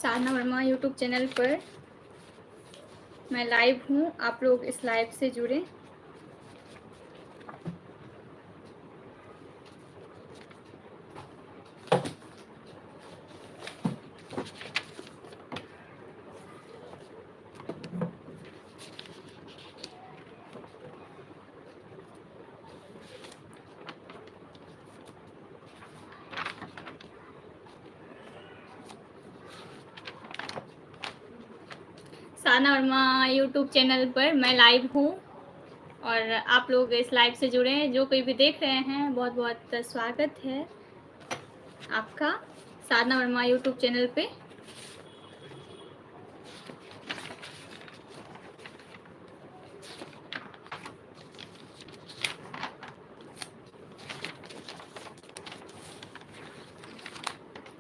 साधना Verma YouTube channel पर मैं live हूँ। आप लोग इस लाइव से जुड़ें। साधना वर्मा यूट्यूब चैनल पर मैं लाइव हूँ और आप लोग इस लाइव से जुड़े हैं। जो कोई भी देख रहे हैं, बहुत बहुत स्वागत है आपका साधना वर्मा यूट्यूब चैनल पे।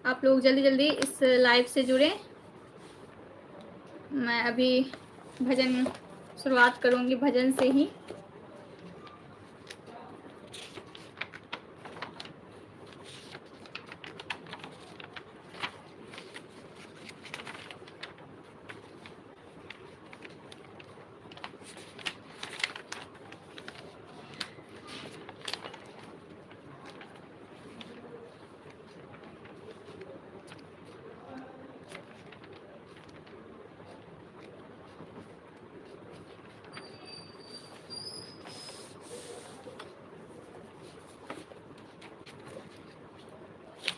आप लोग जल्दी जल्दी इस लाइव से जुड़े। मैं अभी भजन शुरुआत करूँगी, भजन से ही।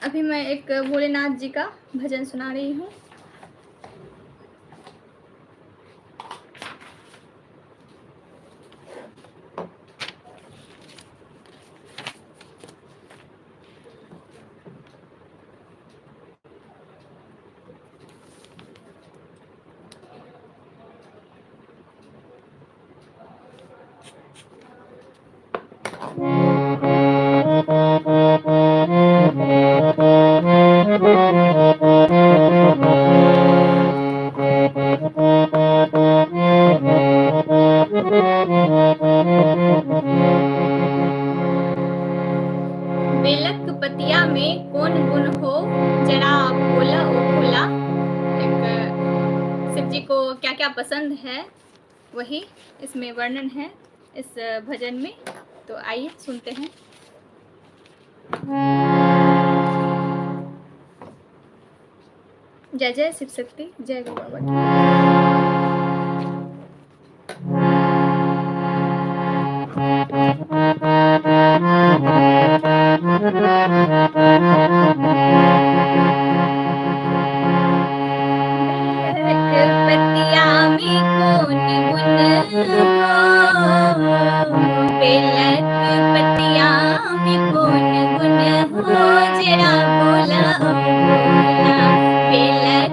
अभी मैं एक भोलेनाथ जी का भजन सुना रही हूँ। बेलक पतिया में कौन गुण हो, जरा बोला ओ भोला। एक शिव जी को क्या क्या पसंद है वही इसमें वर्णन है इस भजन में। तो आइए सुनते हैं। जय जय शिव शक्ति, जय गो बाबा। पतिया में कौन गुण हो, बेलक पतिया में कौन गुण हो, जरा बोला ओ भोला। बेलक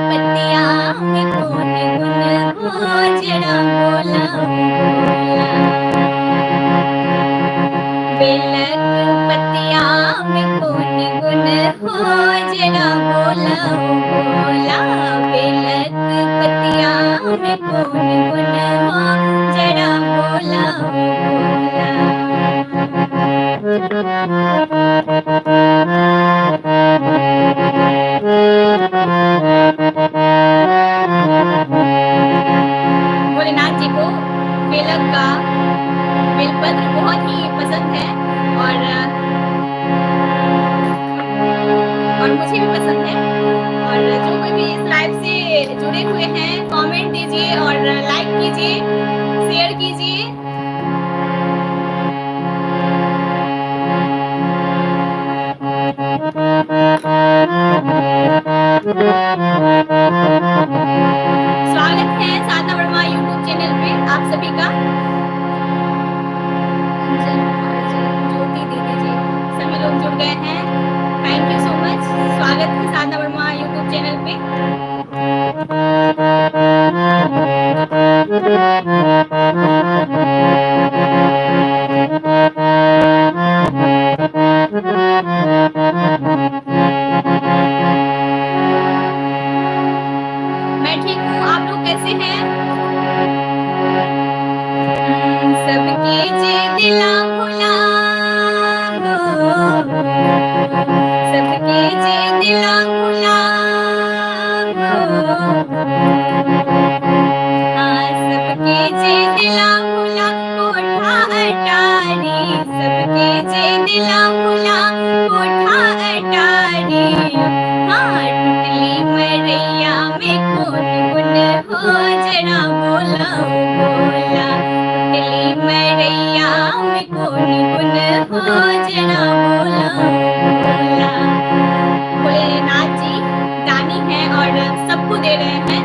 पतिया में कौन गुण हो, जरा बोला ओ भोला। बेलक पतिया में कौन गुण हो, जरा बोला ओ भोला। बेलक पतिया में कौन गुण हो, जरा बोला ओ भोलेनाथ जी को बेलक का बेलपत्र बहुत ही पसंद है और मुझे भी पसंद है। और जो कोई भी इस लाइव से जुड़े हुए हैं, कमेंट दीजिए और लाइक कीजिए, शेयर कीजिए। स्वागत है साधना वर्मा यूट्यूब चैनल पे आप सभी का। ज्योति दीदी जी, सभी लोग जुड़ गए हैं, थैंक यू सो मच। स्वागत है साधना वर्मा यूट्यूब चैनल पे। मैं ठीक हूँ, आप लोग कैसे हैं? सबके जे दिला भुला हो, सबके जे दिला भुला हो, हाँ, सबके जे दिला भुला कोठा अटारी, सबके जे दिला भुला कोठा अटारी। हाँ, टुटली मरैया में कौन गुन हो जरा बोला ओ बोला, टुटली मरैया में कौन गुन हो जरा बोला ओ बोला। भोलेनाथ जी दानी हैं और सबको दे रहे हैं।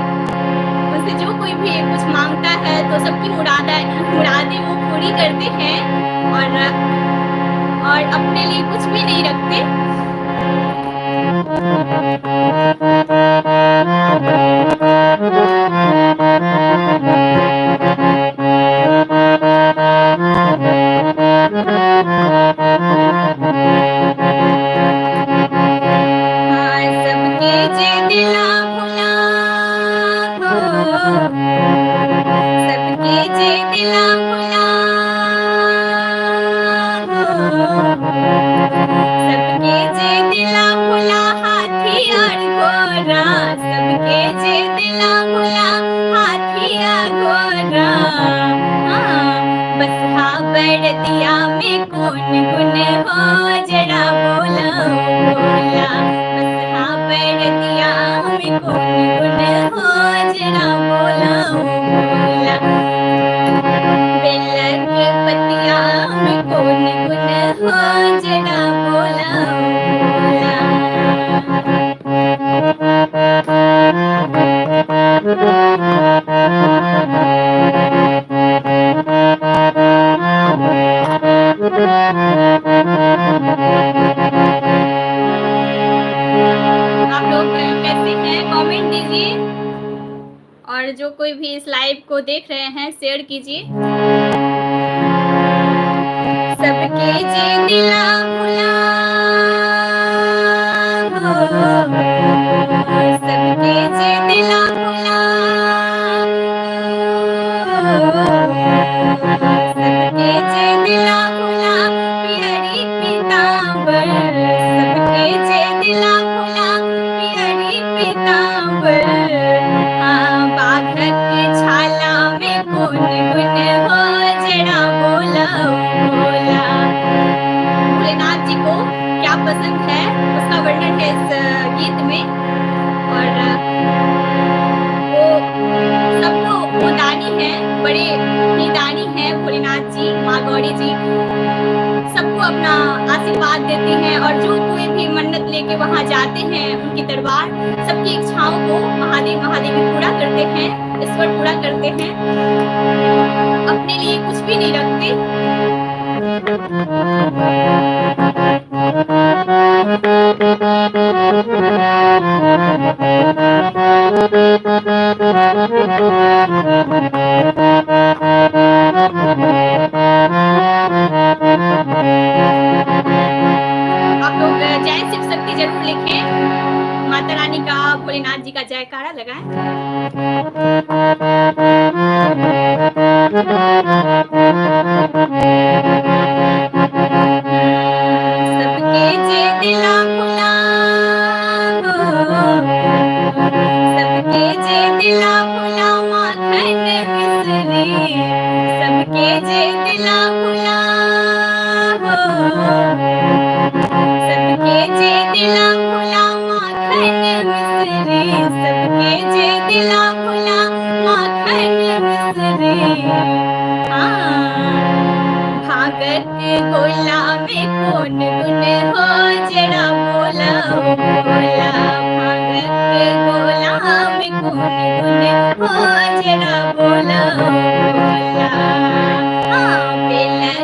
उससे जो कोई भी कुछ मांगता है तो सबकी मुरादें वो पूरी करते हैं और अपने लिए कुछ भी नहीं रखते। हाँ, सबके जे दिला भुला हो, सबके जे दिला भुला हो, सबके जे दिला भुला हाथी और घोड़ा, सबके जे दिला भुला हाथी और घोड़ा। हाँ, बसहा बरदिया में कौन गुन हो जरा बोला ओ बोला, बसहा बरदिया में कौन गुन हो जरा बोला ओ बोला, बेलक पतिया में कौन गुन हो जरा बोला ओ बोला। आप लोग कैसे हैं कमेंट दीजिए और जो कोई भी इस लाइव को देख रहे हैं शेयर कीजिए। सबके जे दिला भुला हो, सबके जे दिला भुला हो, सबके जे दिला भुला पियरी पीतांबर, सबके जे दिला भुला पियरी पीतांबर। हाँ, बाघक छाला में कौन गुन हो जरा बोला ओ बोला। भोलेनाथ जी को क्या पसंद है उसका वर्णन है इस गीत में। और वो सबको वो दानी है, बड़े ही दानी है भोलेनाथ जी, माँ गौरी जी सबको अपना आशीर्वाद देते हैं और जो कोई भी मन्नत लेके वहाँ जाते हैं उनके दरबार, सबकी इच्छाओं को महादेव महादेवी पूरा करते हैं, ईश्वर पूरा करते हैं, अपने लिए कुछ भी नहीं रखते। आप लोग जय शिव शक्ति जरूर लिखें, माता रानी का भोलेनाथ जी का जयकारा लगाएं। सबके जे दिला भुला हो, सबके जे दिला भुला माखन मिश्री, सबके जे दिला भुला हो, सबके जे दिला भुला माखन मिश्री, सबके जे दिला भुला माखन मिश्री। हाँ, भागत गोला में कौन गुन हो जरा बोला ओ बोला, भागत गोला में कौन गुन हो जरा बोला ओ बोला। हाँ, बेलक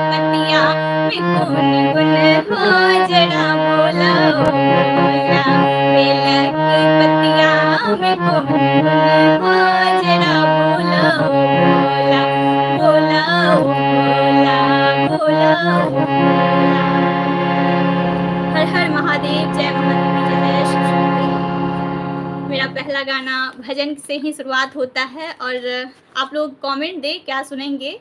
पतिया में कौन गुन हो जरा बोला ओ बोला, बेलक पतिया में कौन गुन हो जरा बोला ओ बोला, बोला ओ बोला, बोला ओ बोला। हर हर महादेव, जय महादेवी, जय जय शिव शक्ति। मेरा पहला गाना भजन से ही शुरुआत होता है और आप लोग कमेंट दें क्या सुनेंगे।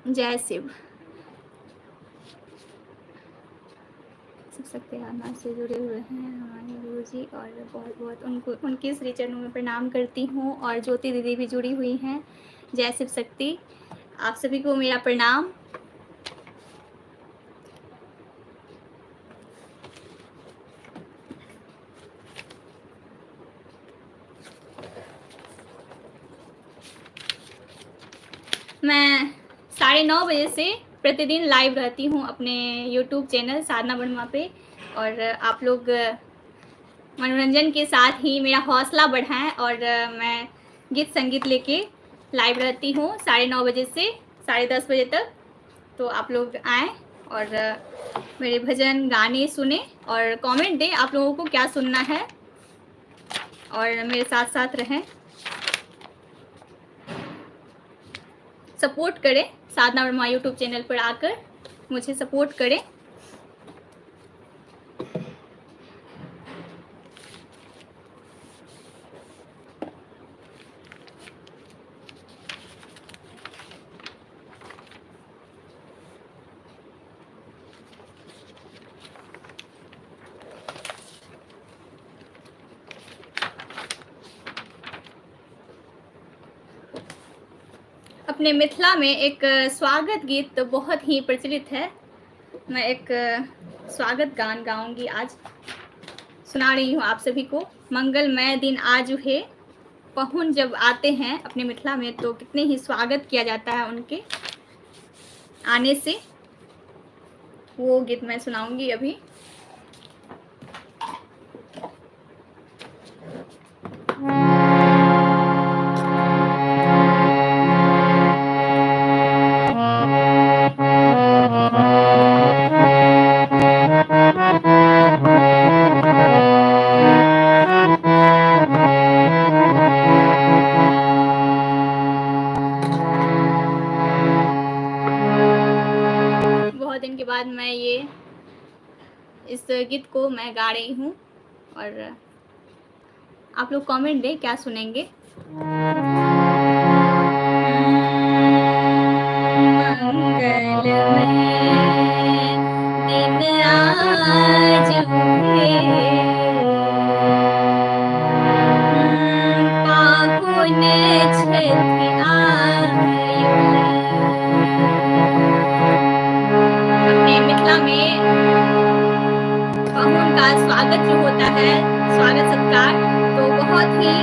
जय शिव। शिव शक्ति आत्मा से जुड़े हुए हैं हमारे गुरुजी, और बहुत बहुत उनको उनके श्री चरणों में प्रणाम करती हूँ। और ज्योति दीदी भी जुड़ी हुई हैं। जय शिव शक्ति, आप सभी को मेरा प्रणाम। मैं 9:30 बजे से प्रतिदिन लाइव रहती हूँ अपने यूट्यूब चैनल साधना वर्मा पे, और आप लोग मनोरंजन के साथ ही मेरा हौसला बढ़ाएं। और मैं गीत संगीत लेके लाइव रहती हूँ 9:30 बजे से 10:30 बजे तक। तो आप लोग आएँ और मेरे भजन गाने सुने और कमेंट दें आप लोगों को क्या सुनना है, और मेरे साथ साथ रहें, सपोर्ट करें। साधना वर्मा यूट्यूब चैनल पर आकर मुझे सपोर्ट करें। अपने मिथिला में एक स्वागत गीत तो बहुत ही प्रचलित है। मैं एक स्वागत गान गाऊंगी आज, सुना रही हूँ आप सभी को। मंगलमय दिन आज है, पहुन जब आते हैं अपने मिथिला में तो कितने ही स्वागत किया जाता है उनके आने से। वो गीत मैं सुनाऊंगी अभी। बहुत दिन के बाद मैं इस गीत को मैं गा रही हूँ, और आप लोग कमेंट दें क्या सुनेंगे। दिन आज पाहुन छथि आयुल। अपने मिथिला में पाहुन का स्वागत जो होता है, स्वागत सत्कार, तो बहुत ही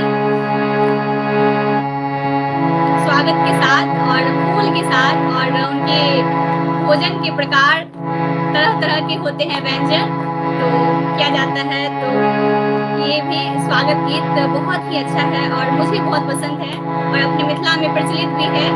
स्वागत के साथ और फूल के साथ, और उनके भोजन के प्रकार तरह तरह के होते हैं व्यंजन, तो किया जाता है। तो ये भी स्वागत गीत बहुत ही अच्छा है और मुझे बहुत पसंद है, और अपने मिथिला में प्रचलित भी है।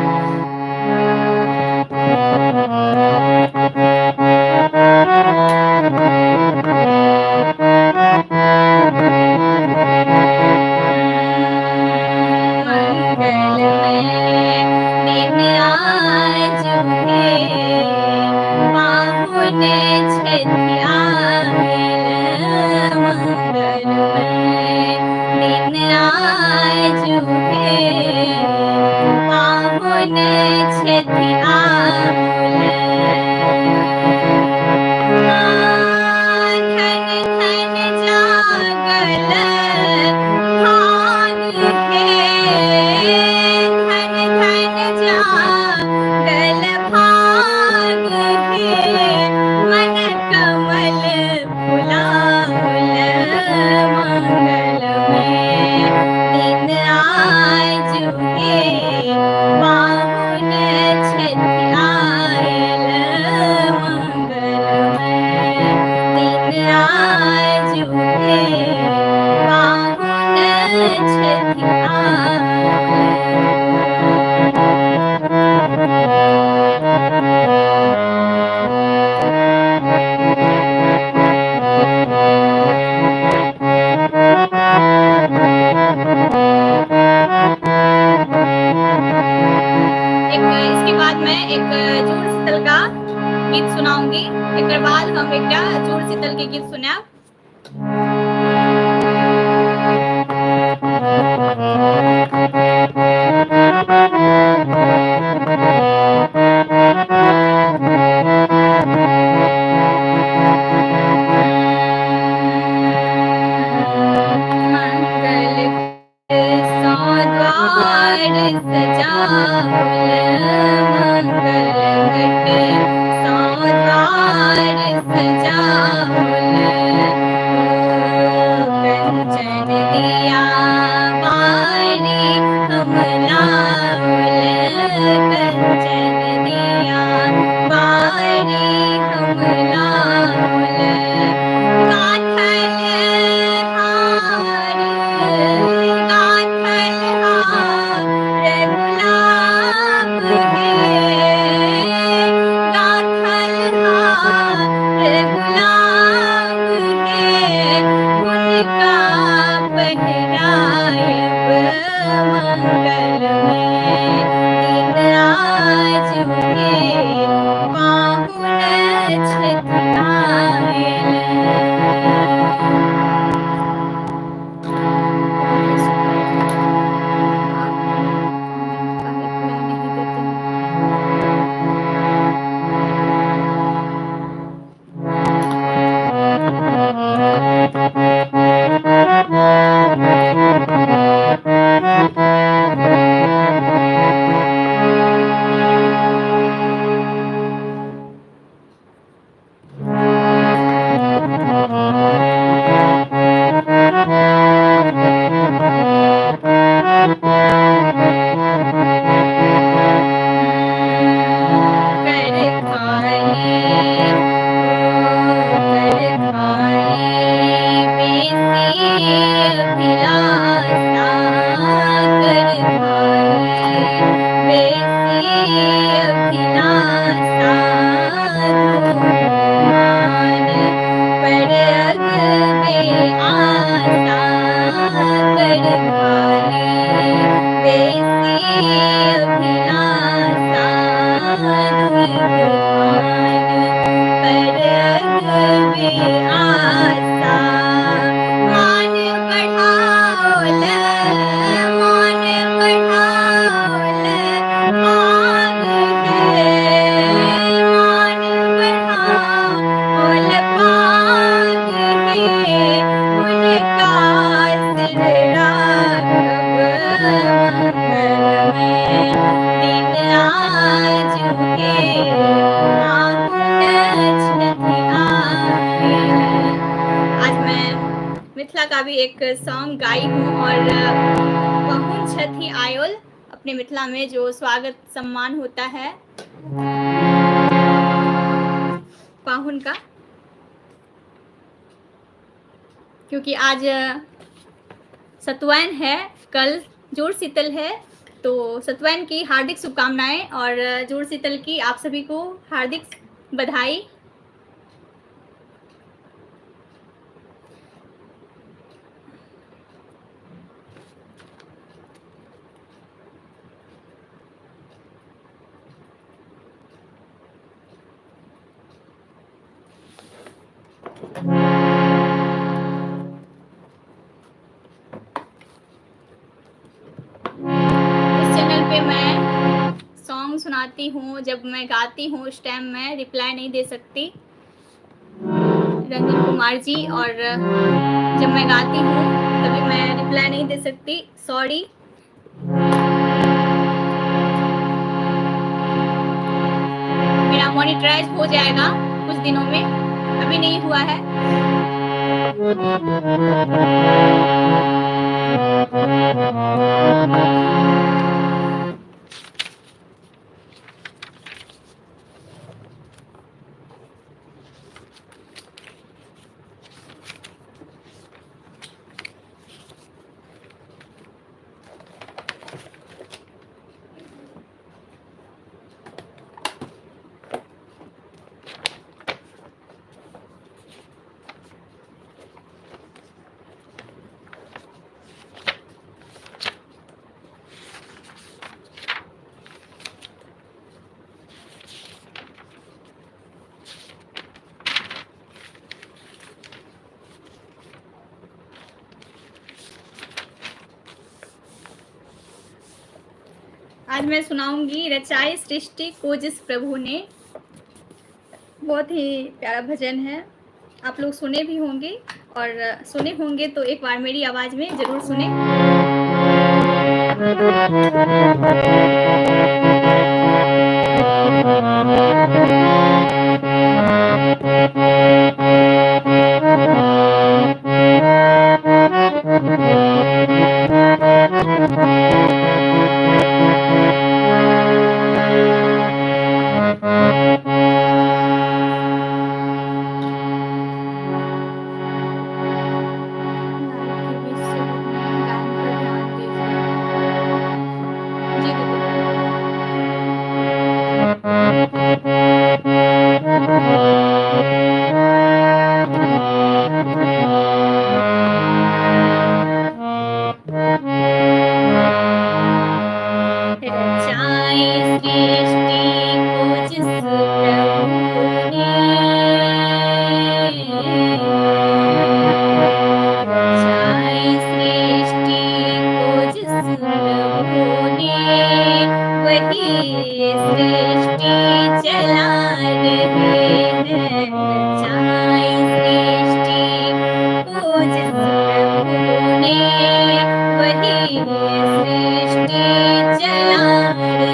इसके बाद मैं एक जूड़ शीतल का गीत सुनाऊंगी। एक बाद हम एक जूड़ शीतल के गीत सुना। पाहुन छथि आयल। बहुत ही सुंदर। आप कमेंट का रिप्लाई नहीं देते हैं। कर खाली कर खाली बेसी अभिलाषा कर खाली बेसी अभिलाषा धूमान पर अगबे आशा कर खाली बेसी अभिलाषा धूमान पर अगबे आशा। मान बढ़ाओल मान बढ़ाओल आग है। मान बढ़ाओल पाग है। उनका सिर राघव मंगलमय दिन आज के पाहुन छथि आयल। आज मैं मिथिला का भी एक सॉन्ग गाई हूँ और पाहुन छथि आयल अपने मिथिला में जो स्वागत सम्मान होता है पाहुन का, क्योंकि आज सतुवैन है, कल जुड़ शीतल है, तो सतुवैन की हार्दिक शुभकामनाएं और जुड़ शीतल की आप सभी को हार्दिक बधाई। इस चैनल पे मैं सॉन्ग सुनाती हूँ, जब मैं गाती हूँ उस टाइम मैं रिप्लाई नहीं दे सकती रंजन कुमार जी, और जब मैं गाती हूँ तभी मैं रिप्लाई नहीं दे सकती, सॉरी। मेरा मोनेटाइज हो जाएगा कुछ दिनों में, अभी नहीं हुआ है। आज मैं सुनाऊंगी रचाई सृष्टि को जिस प्रभु ने। बहुत ही प्यारा भजन है, आप लोग सुने भी होंगे, और सुने होंगे तो एक बार मेरी आवाज में जरूर सुने। जी दीदी। चला रहे हैं, रचाई सृष्टि को जिस प्रभु ने, वही सृष्टि चला रहे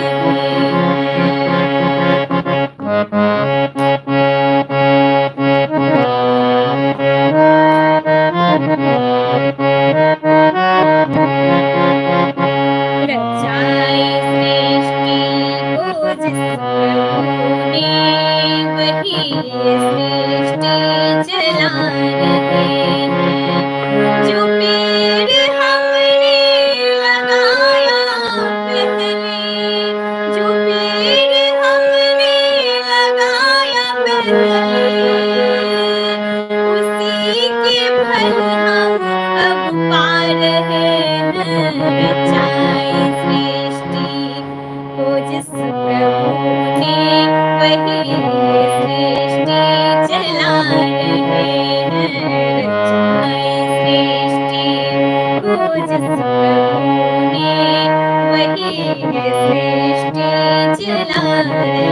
रचाई सृष्टि को जिस प्रभु ने, वही सृष्टि चला रहे हैं। जो पेड़ हमने लगाया पहले, जो पेड़ हमने लगाया पहले, उसी के फल हम अब पा रहे हैं। रचाई सृष्टि को जिस प्रभु ने, वही सृष्टि चला रहे हैं। रचाई सृष्टि को जिस प्रभु ने, वही सृष्टि चला रहे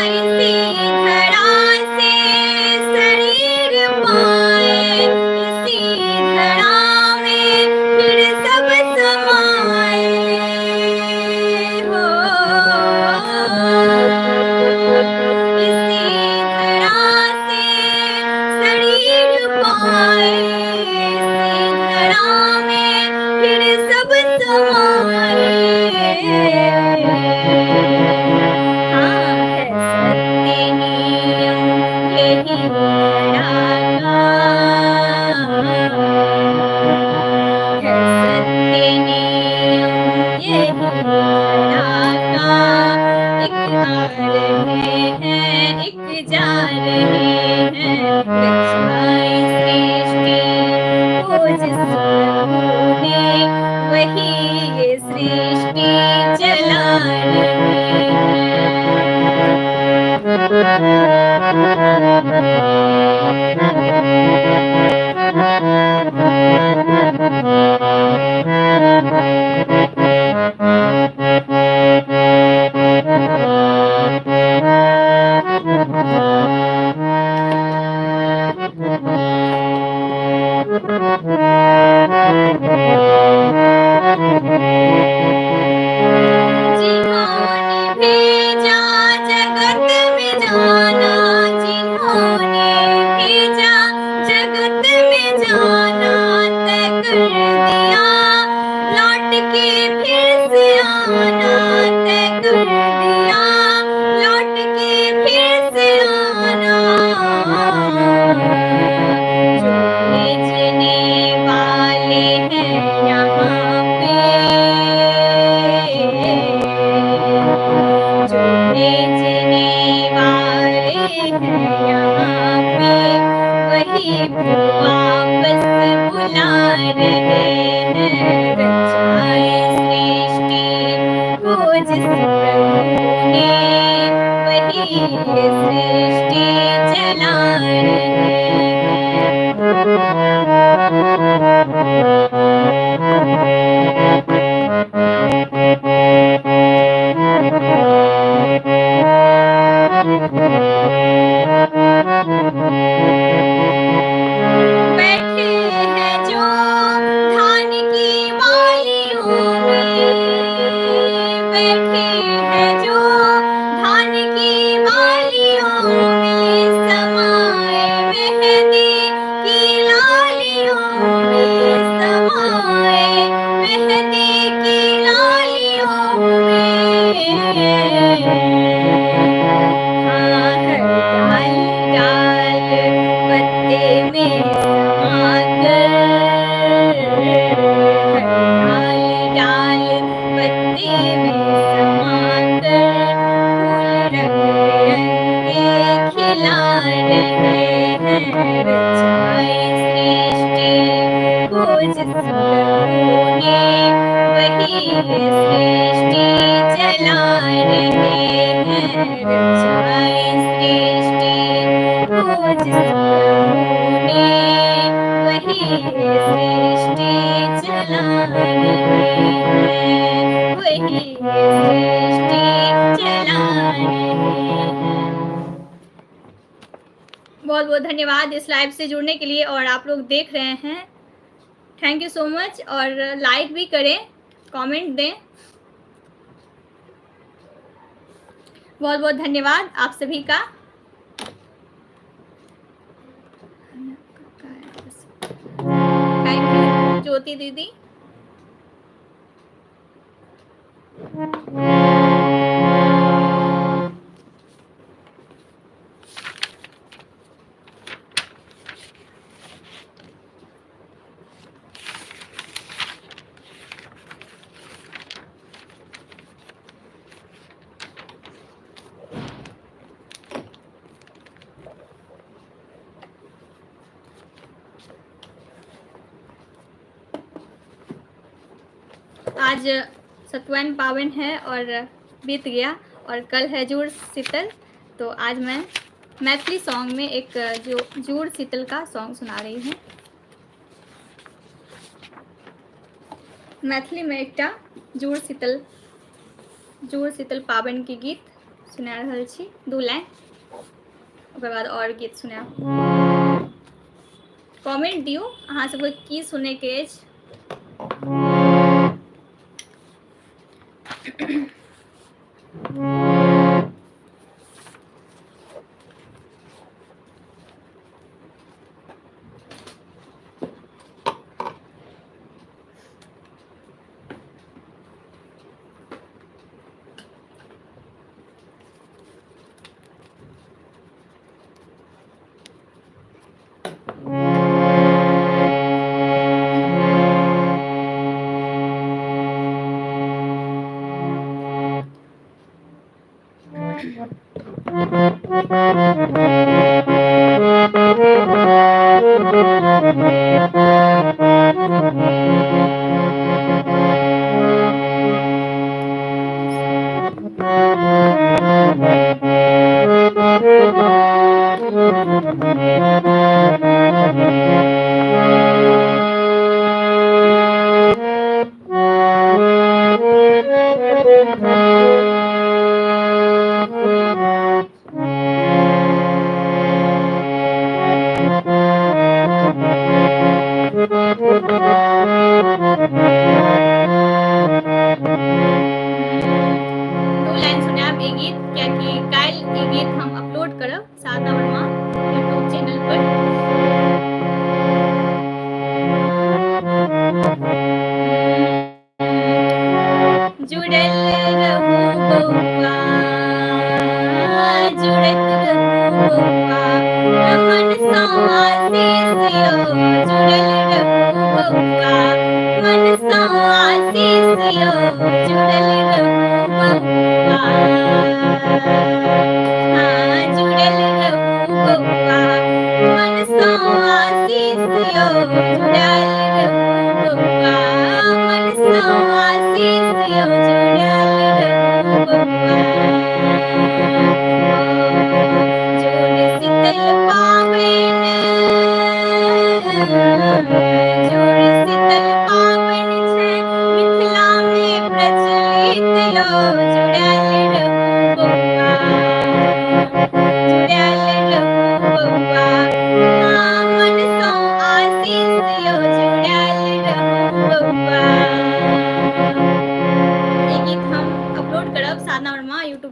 इसी धरा से शरीर पाए, इसी धरा में फिर सब समाए हो। इसी धरा से शरीर पाए, इसी धरा में फिर सब समाए। है सत्य नियम यही धरा का, है सत्य नियम यही धरा का। एक आ रहे हैं, एक जा रहे हैं, रचाई सृष्टि को जिस प्रभु ने, वही सृष्टि चला रहे हैं। जिन्होंने भेजा जगत में जाना, जिन्होंने भेजा जगत में जाना, तय कर दिया लौट के फिर से आना, तय कर दिया लौट के फिर से आना। जो भेजने वाले हैं यहाँ पे, जो भेजने वाले हैं यहाँ पे, वही वापस बुला रहे हैं। रचाई सृष्टि को जिस प्रभु ने, वही सृष्टि चला रहे बैठे हैं जो धान की वालियों में, बैठे हैं जो धान की वालियों में, समाए मेहंदी की लालियों में, समाए मेहंदी की लालियों में। हाँ, हर डाल डाल पत्ते में समाकर, हर डाल डाल पत्ते में समाकर, फूल रंग बिरंगे खिला रहे हैं। रचाई सृष्टि को जिस प्रभु ने, वही सृष्टि चला रहे रचाई सृष्टि को जिस प्रभु ने, वही सृष्टि चला रहे हैं, वही सृष्टि चला रहे हैं। बहुत बहुत धन्यवाद इस लाइव से जुड़ने के लिए, और आप लोग देख रहे हैं, थैंक यू सो मच। और लाइक भी करें, कमेंट दें। बहुत बहुत धन्यवाद आप सभी का। थैंक यू ज्योति दीदी। आज सतवन पावन है और बीत गया, और कल है जूड़ शीतल। तो आज मैं मैथिली सॉन्ग में एक जो जूड़ शीतल का सॉन्ग सुना रही हूँ। मैथिली में एक जूड़ शीतल पावन के गीत सुना रहल छी, 2 लाइन, ओकर बाद और गीत सुना। कमेंट दियो अहाँ सबके की सुने के अछि।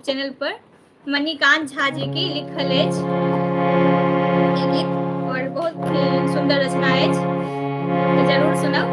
चैनल पर मणिकांत झा जी की लिखल अछि गीत, और बहुत ही सुंदर रचना अछि, तो जरूर सुनब।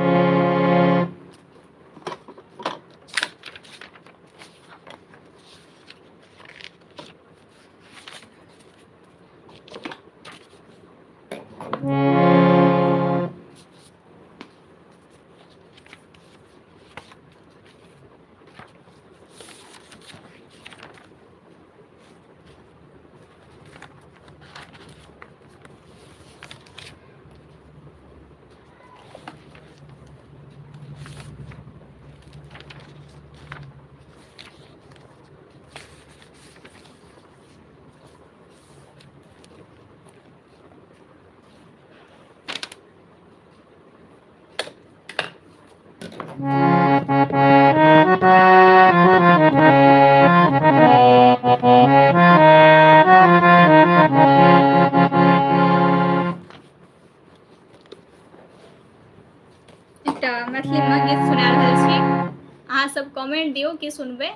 दियौ कि सुनबै।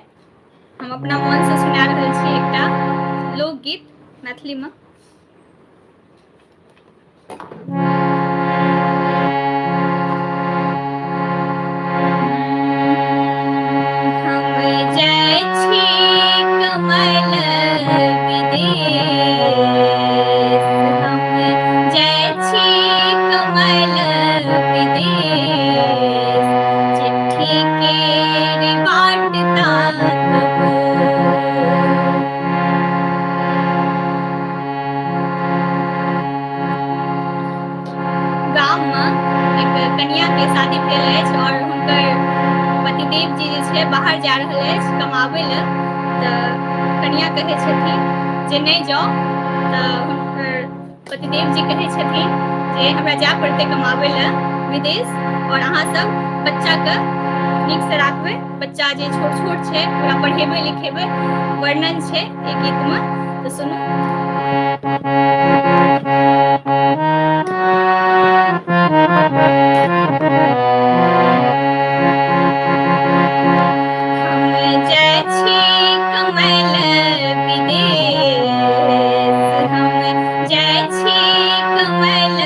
हम अपना मन से सुना रहल छी एकटा लोकगीत मैथिली में। हम जाइ छी कमल विदेश, हम जाइ छी कमल विदेश, चिट्ठी के बाट ताकब। गाम में एक कन्या के शादी भेल अछि और हुनकर पतिदेव जी जे छै बाहर जा रहल अछि कमाबै ले, तऽ कन्या कहै छथिन जे नहि जाउ, तऽ हुनकर पतिदेव जी कहै छथिन जे हमरा जाय पड़तै कमाबै ले विदेश, और अहाँ सब बच्चाके नीक से राखबै, बच्चा जे छोट छोट छै ओकरा पढ़ेबै लिखेबै। वर्णन छै एहि गीत में, तऽ सुनू। हम जाइ छी कमल विदेश, हम जाइ छी कमल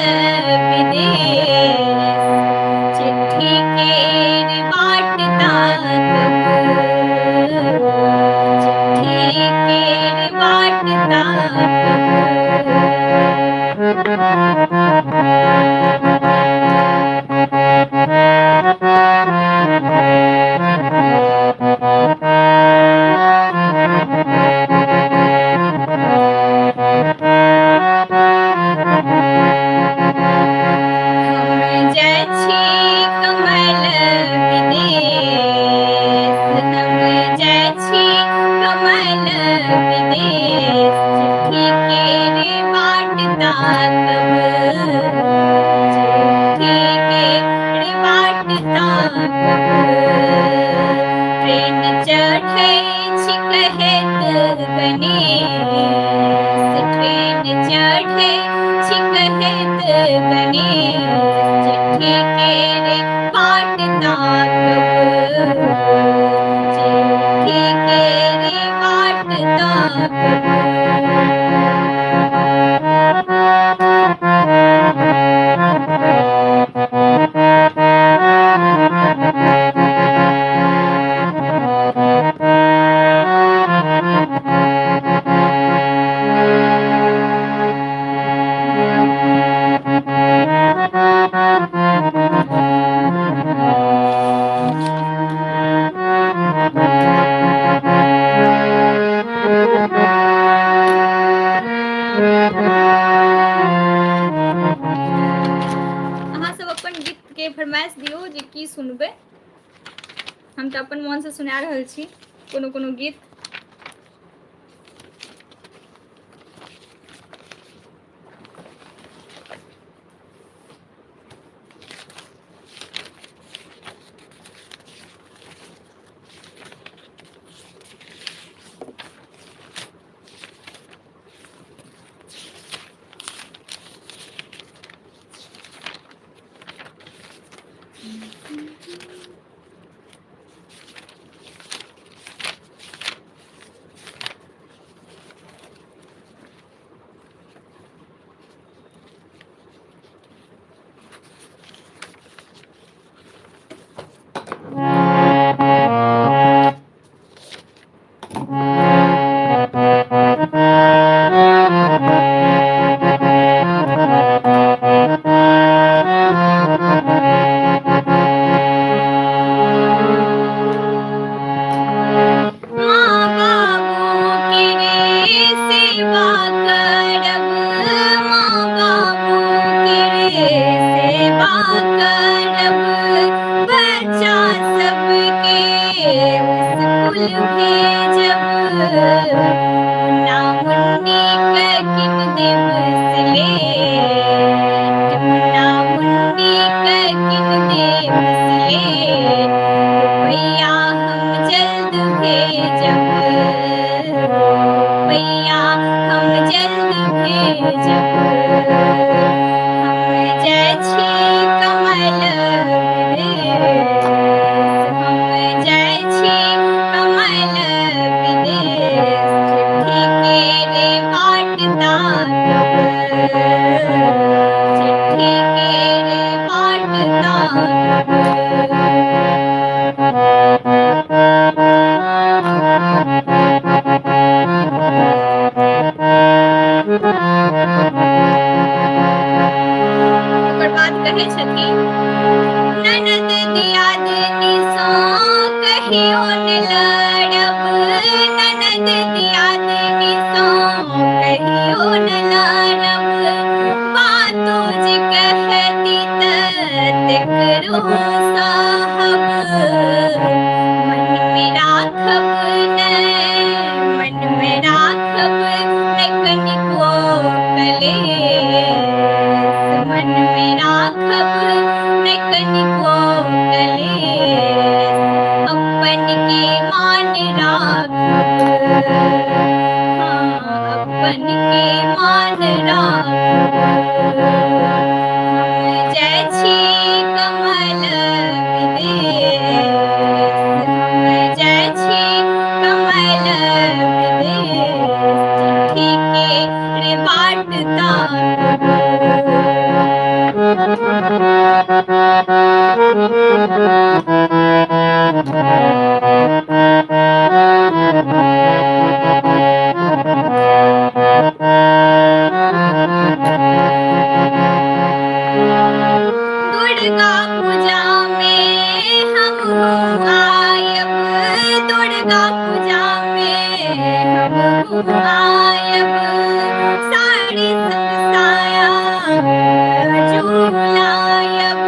विदेश, चिट्ठी के बाट ताकब, चिट्ठी के बाट ताकब। हम जाइ छी कमल विदेश, हम जाइ छी कमल विदेश, चिट्ठी के बाट ताकब, चिट्ठी के बाट ताकब। ट्रेन चढ़ै छी कहैत गणेश, ट्रेन चढ़ै छी कहैत गणेश, चिट्ठी के बाट ताकब, चिट्ठी के बाट ताकब। अहाँ सब अपन गीत के फरमाइश दियौ जे की सुनबै। हम तऽ अपन मन से सुना रहल छी कोनो कोनो गीत। न लारब बातों जे कहती तकरो साहब मन में राखब न कनिको कलेस मन में राखब न कनिको कलेस अपन के मान राखब अपन के मान राखब हम जय छी कमल विदेश हम जय छी कमल विदेश चिट्ठी के रे बाट ताकब दुर्गा पूजा में हम आयब दुर्गा पूजा में हम आयब साड़ी संग साया झूलायब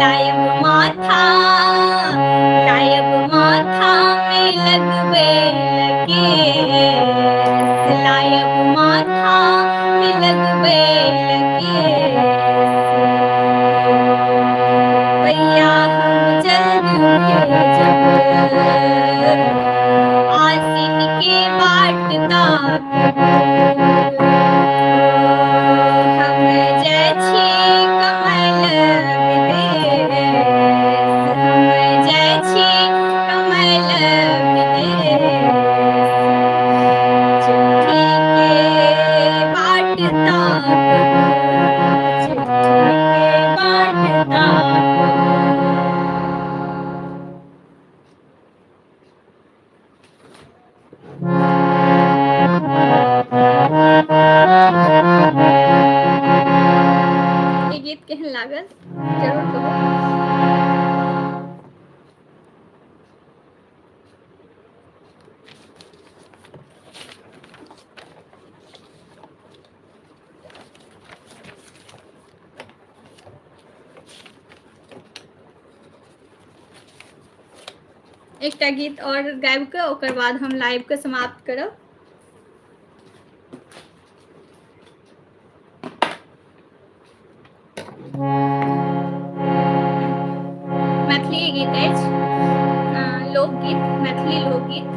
लायब माथा में लगबे लकेस लायब माथा में लगबे लकेस भैया हम जल्द भेजब आसिन के बाट ताकब हम जय छी कमल विदेश हम जय छी कमल विदेश चिट्ठी के बाट ताकब चिट्ठी के बाट ताकब ये गीत केहन लागल जरूर कहू एकटा गीत और गाबि के ओकर बाद हम लाइव के समाप्त करब मैथिली गीत अछि लोकगीत मैथिली लोकगीत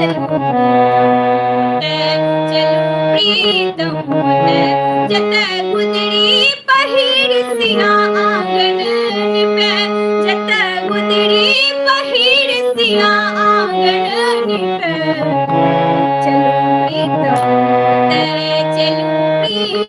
प्रीतम जत गुदड़ी पहिर सिया आंगन निपे जत गुदड़ी पहिर सिया आंगन निपे चलो प्रीतम चलो प्रीतम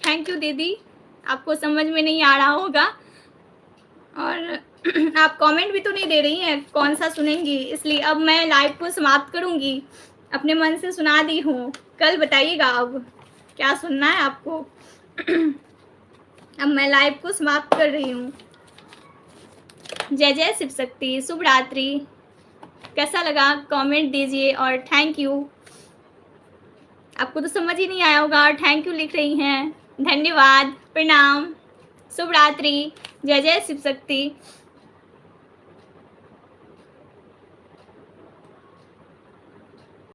थैंक यू दीदी, आपको समझ में नहीं आ रहा होगा और आप कमेंट भी तो नहीं दे रही हैं कौन सा सुनेंगी, इसलिए अब मैं लाइव को समाप्त करूंगी। अपने मन से सुना दी हूँ, कल बताइएगा अब क्या सुनना है आपको। अब मैं लाइव को समाप्त कर रही हूँ। जय जय शिव शक्ति, शुभ रात्रि। कैसा लगा कमेंट दीजिए और थैंक यू। आपको तो समझ ही नहीं आया होगा, थैंक यू लिख रही हैं। धन्यवाद, प्रणाम, शुभ रात्रि, जय जय शिव शक्ति।